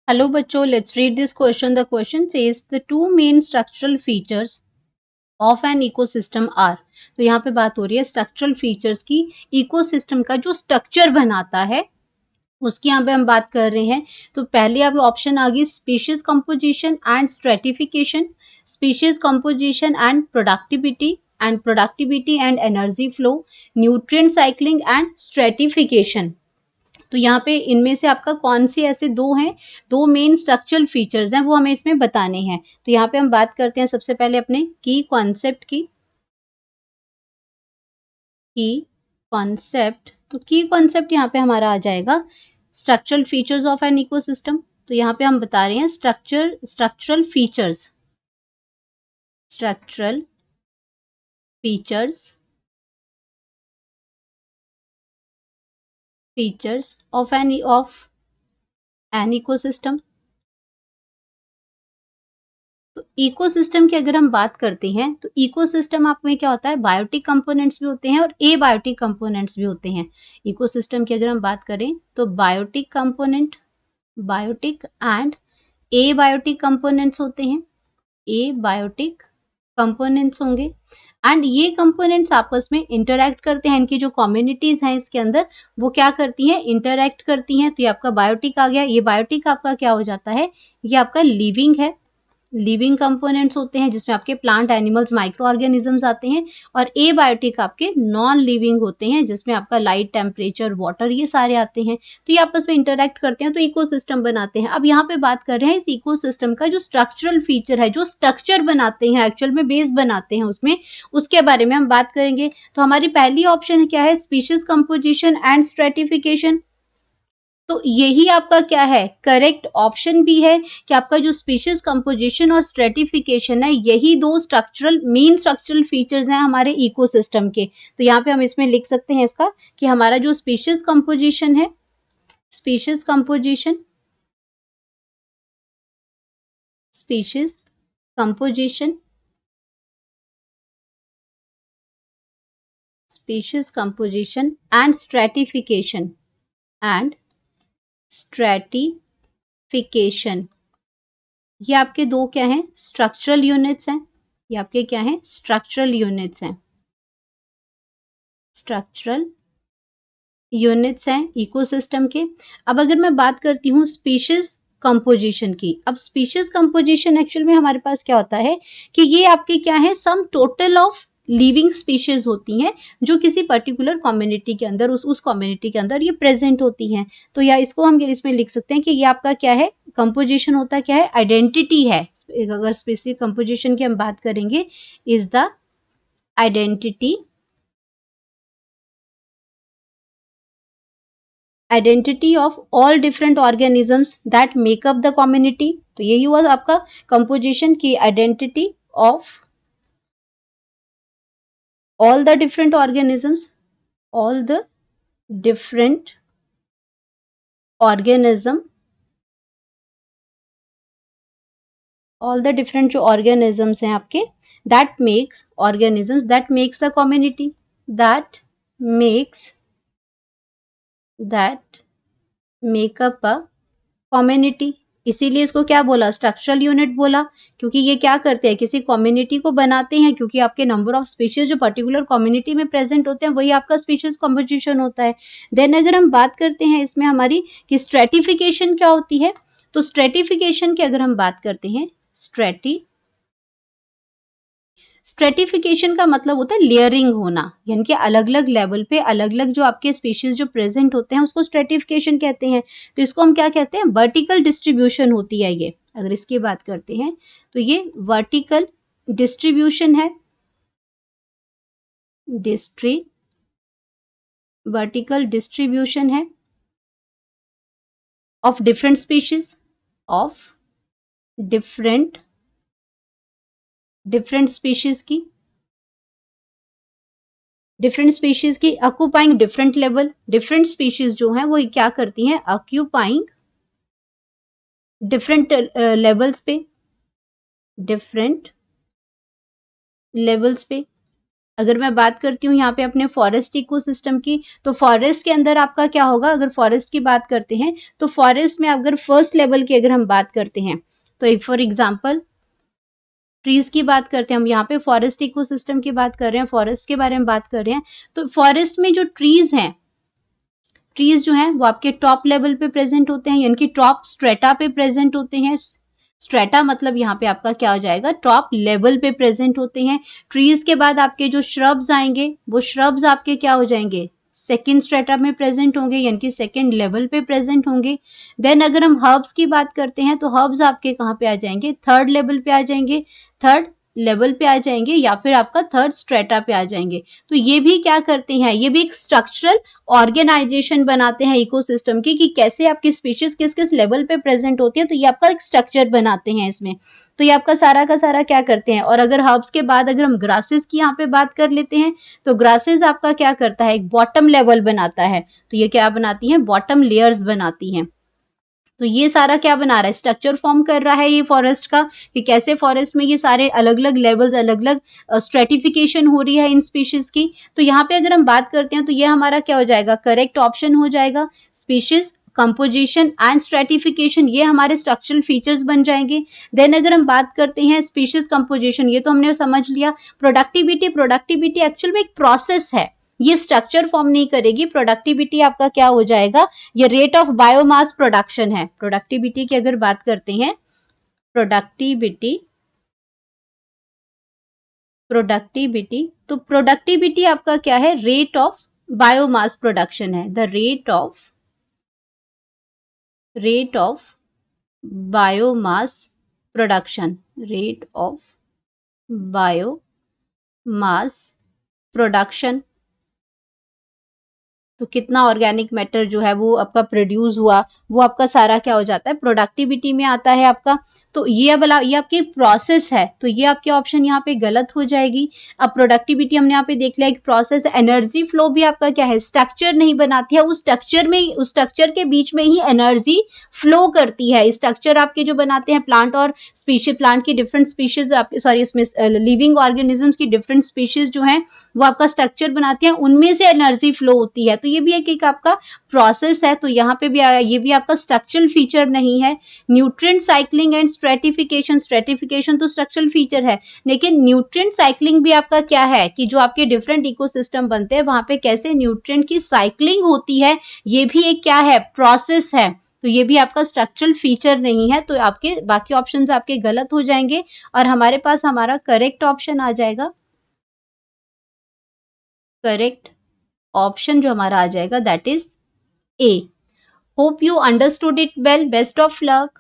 Hello बच्चों, let's read this question. The question says the two main structural features of an ecosystem are. तो यहाँ पे बात हो रही है स्ट्रक्चरल फीचर्स की. इकोसिस्टम का जो स्ट्रक्चर बनाता है उसकी यहाँ पे हम बात कर रहे हैं. तो पहले आपके ऑप्शन आ गई species composition and stratification, species composition and productivity and energy flow, nutrient cycling and stratification. तो यहाँ पे इनमें से आपका कौन सी ऐसे दो हैं, दो मेन स्ट्रक्चरल फीचर्स हैं, वो हमें इसमें बताने हैं. तो यहाँ पे हम बात करते हैं सबसे पहले अपने की कॉन्सेप्ट की. तो की कॉन्सेप्ट यहाँ पे हमारा आ जाएगा structural features of an ecosystem. तो यहाँ पे हम बता रहे हैं structural features of an ecosystem. तो इकोसिस्टम की अगर हम बात करते हैं तो इकोसिस्टम आप में क्या होता है, बायोटिक कंपोनेंट्स भी होते हैं और एबायोटिक कंपोनेंट्स भी होते हैं. इकोसिस्टम की अगर हम बात करें तो बायोटिक एंड एबायोटिक कंपोनेंट्स होते हैं. एबायोटिक कंपोनेंट्स होंगे एंड ये कंपोनेंट्स आपस में इंटरैक्ट करते हैं. इनकी जो कम्युनिटीज हैं इसके अंदर वो क्या करती हैं, इंटरैक्ट करती हैं. तो ये आपका बायोटिक आ गया. ये बायोटिक आपका क्या हो जाता है, ये आपका लिविंग कंपोनेंट्स होते हैं जिसमें आपके प्लांट, एनिमल्स, माइक्रो ऑर्गेनिजम्स आते हैं. और एबायोटिक आपके नॉन लिविंग होते हैं जिसमें आपका लाइट, टेम्परेचर, वाटर, ये सारे आते हैं. तो ये आपस में इंटरैक्ट करते हैं तो इकोसिस्टम बनाते हैं. अब यहाँ पे बात कर रहे हैं इस इकोसिस्टम का जो स्ट्रक्चरल फीचर है, जो स्ट्रक्चर बनाते हैं, एक्चुअल में बेस बनाते हैं उसमें, उसके बारे में हम बात करेंगे. तो हमारी पहली ऑप्शन क्या है, स्पीशीज कंपोजिशन एंड स्ट्रेटिफिकेशन. तो यही आपका क्या है, करेक्ट ऑप्शन भी है कि आपका जो स्पीशीज कंपोजिशन और स्ट्रेटिफिकेशन है यही दो मेन स्ट्रक्चरल फीचर्स हैं हमारे इकोसिस्टम के. तो यहाँ पे हम इसमें लिख सकते हैं इसका कि हमारा जो स्पीशीज कंपोजिशन है, स्पीशीज कंपोजिशन एंड स्ट्रेटिफिकेशन, ये आपके दो क्या हैं, स्ट्रक्चरल यूनिट्स हैं. ये आपके क्या हैं, स्ट्रक्चरल यूनिट्स हैं इकोसिस्टम के. अब अगर मैं बात करती हूँ स्पीशीज कंपोजिशन की. अब स्पीशीज कंपोजिशन एक्चुअल में हमारे पास क्या होता है कि ये आपके क्या है, sum total of living species होती हैं जो किसी पर्टिकुलर कम्युनिटी के अंदर, उस कम्युनिटी के अंदर ये प्रेजेंट होती हैं. तो या इसको हम इसमें लिख सकते हैं कि ये आपका क्या है, कंपोजिशन होता क्या है, आइडेंटिटी है. अगर स्पीशीज कंपोजिशन की हम बात करेंगे, is the identity of all different organisms that makeup the community. तो यही हुआ आपका कंपोजिशन की identity of all the different organisms, all the different organism, all the different जो organisms हैं आपके, that makes the community, that make up a community. इसीलिए इसको क्या बोला, स्ट्रक्चरल यूनिट बोला, क्योंकि ये क्या करते हैं, किसी कम्युनिटी को बनाते हैं. क्योंकि आपके नंबर ऑफ स्पीशीज जो पर्टिकुलर कम्युनिटी में प्रेजेंट होते हैं वही आपका स्पीशीज कंपोजिशन होता है. देन अगर हम बात करते हैं इसमें हमारी कि स्ट्रेटिफिकेशन क्या होती है, तो स्ट्रेटिफिकेशन की अगर हम बात करते हैं, स्ट्रेटिफिकेशन का मतलब होता है लेयरिंग होना, यानी कि अलग अलग लेवल पे अलग अलग जो आपके स्पीशीज जो प्रेजेंट होते हैं उसको स्ट्रेटिफिकेशन कहते हैं. तो इसको हम क्या कहते हैं, वर्टिकल डिस्ट्रीब्यूशन होती है ये. अगर इसकी बात करते हैं तो ये वर्टिकल डिस्ट्रीब्यूशन है, वर्टिकल डिस्ट्रीब्यूशन है of different species, of different species की occupying different level. Different species जो हैं वो क्या करती हैं, ऑक्यूपाइंग डिफरेंट लेवल्स पे, अगर मैं बात करती हूँ यहाँ पे अपने फॉरेस्ट इकोसिस्टम की, तो फॉरेस्ट के अंदर आपका क्या होगा, अगर फॉरेस्ट की बात करते हैं तो फॉरेस्ट में अगर फर्स्ट लेवल की अगर हम बात करते हैं, तो एक फॉर एग्जांपल ट्रीज की बात करते हैं, हम यहाँ पे फॉरेस्ट इकोसिस्टम की बात कर रहे हैं, फॉरेस्ट के बारे में बात कर रहे हैं, तो फॉरेस्ट में जो ट्रीज हैं, ट्रीज जो हैं वो आपके टॉप लेवल पे प्रेजेंट होते हैं, यानी कि टॉप स्ट्रेटा पे प्रेजेंट होते हैं। स्ट्रेटा मतलब यहाँ पे आपका क्या हो जाएगा, टॉप लेवल पे प्रेजेंट होते हैं। ट्रीज के बाद आपके जो श्रब्स आएंगे, वो श्रब्स आपके क्या हो जाएंगे, सेकेंड स्ट्रेटा में प्रेजेंट होंगे, यानी कि सेकेंड लेवल पे प्रेजेंट होंगे। देन अगर हम हर्ब्स की बात करते हैं, तो हर्ब्स आपके कहाँ पे आ जाएंगे, थर्ड लेवल पे आ जाएंगे, थर्ड लेवल पे आ जाएंगे, या फिर आपका थर्ड स्ट्रेटा पे आ जाएंगे। तो ये भी क्या करते हैं, ये भी एक स्ट्रक्चरल ऑर्गेनाइजेशन बनाते हैं इकोसिस्टम की, कि कैसे आपकी स्पीशीज किस किस लेवल पे प्रेजेंट होती है, तो ये आपका एक स्ट्रक्चर बनाते हैं इसमें। तो ये आपका सारा का सारा क्या करते हैं। और अगर हर्ब्स के बाद अगर हम ग्रासेस की यहाँ पे बात कर लेते हैं, तो ग्रासेस आपका क्या करता है, एक बॉटम लेवल बनाता है। तो ये क्या बनाती हैं, बॉटम लेयर्स बनाती हैं। तो ये सारा क्या बना रहा है, स्ट्रक्चर फॉर्म कर रहा है ये फॉरेस्ट का, कि कैसे फॉरेस्ट में ये सारे अलग अलग लेवल्स, अलग अलग स्ट्रेटिफिकेशन हो रही है इन स्पीशीज की। तो यहाँ पे अगर हम बात करते हैं, तो ये हमारा क्या हो जाएगा, करेक्ट ऑप्शन हो जाएगा। स्पीशीज कंपोजिशन एंड स्ट्रेटिफिकेशन, ये हमारे स्ट्रक्चरल फीचर्स बन जाएंगे। देन अगर हम बात करते हैं स्पीशीज कंपोजिशन, ये तो हमने समझ लिया। प्रोडक्टिविटी, प्रोडक्टिविटी एक्चुअल में एक प्रोसेस है, ये स्ट्रक्चर फॉर्म नहीं करेगी। प्रोडक्टिविटी आपका क्या हो जाएगा, ये रेट ऑफ बायोमास प्रोडक्शन है। प्रोडक्टिविटी की अगर बात करते हैं, प्रोडक्टिविटी, प्रोडक्टिविटी, तो प्रोडक्टिविटी आपका क्या है, रेट ऑफ बायोमास प्रोडक्शन है। The rate of biomass production, rate of biomass production, तो कितना ऑर्गेनिक मैटर जो है वो आपका प्रोड्यूस हुआ, वो आपका सारा क्या हो जाता है, प्रोडक्टिविटी में आता है आपका। तो ये ये आपकी प्रोसेस है, तो ये आपके ऑप्शन यहाँ पे गलत हो जाएगी। अब प्रोडक्टिविटी हमने यहाँ पे देख लिया एक प्रोसेस। एनर्जी फ्लो भी आपका क्या है, स्ट्रक्चर नहीं बनाती है, उस स्ट्रक्चर में, उस स्ट्रक्चर के बीच में ही एनर्जी फ्लो करती है। स्ट्रक्चर आपके जो बनाते हैं प्लांट और स्पीशीज, प्लांट की डिफरेंट स्पीशीज, सॉरी इसमें लिविंग ऑर्गेनिजम्स की डिफरेंट स्पीशीज जो है वो आपका स्ट्रक्चर बनाती हैं, उनमें से एनर्जी फ्लो होती है। तो ये भी एक आपका प्रोसेस है। तो यहाँ पे भी ये भी आपका स्ट्रक्चरल फीचर नहीं है। Nutrient cycling and stratification, stratification तो स्ट्रक्चरल फीचर है, लेकिन न्यूट्रिएंट साइक्लिंग भी आपका क्या है, कि जो आपके डिफरेंट इकोसिस्टम बनते हैं वहां पे कैसे न्यूट्रिएंट की साइक्लिंग होती है, ये भी एक क्या है, प्रोसेस है। तो ये भी आपका स्ट्रक्चरल फीचर नहीं है। तो आपके बाकी ऑप्शंस आपके गलत हो जाएंगे और हमारे पास हमारा करेक्ट ऑप्शन आ जाएगा, करेक्ट ऑप्शन जो हमारा आ जाएगा that is a. Hope you understood it well, best of luck.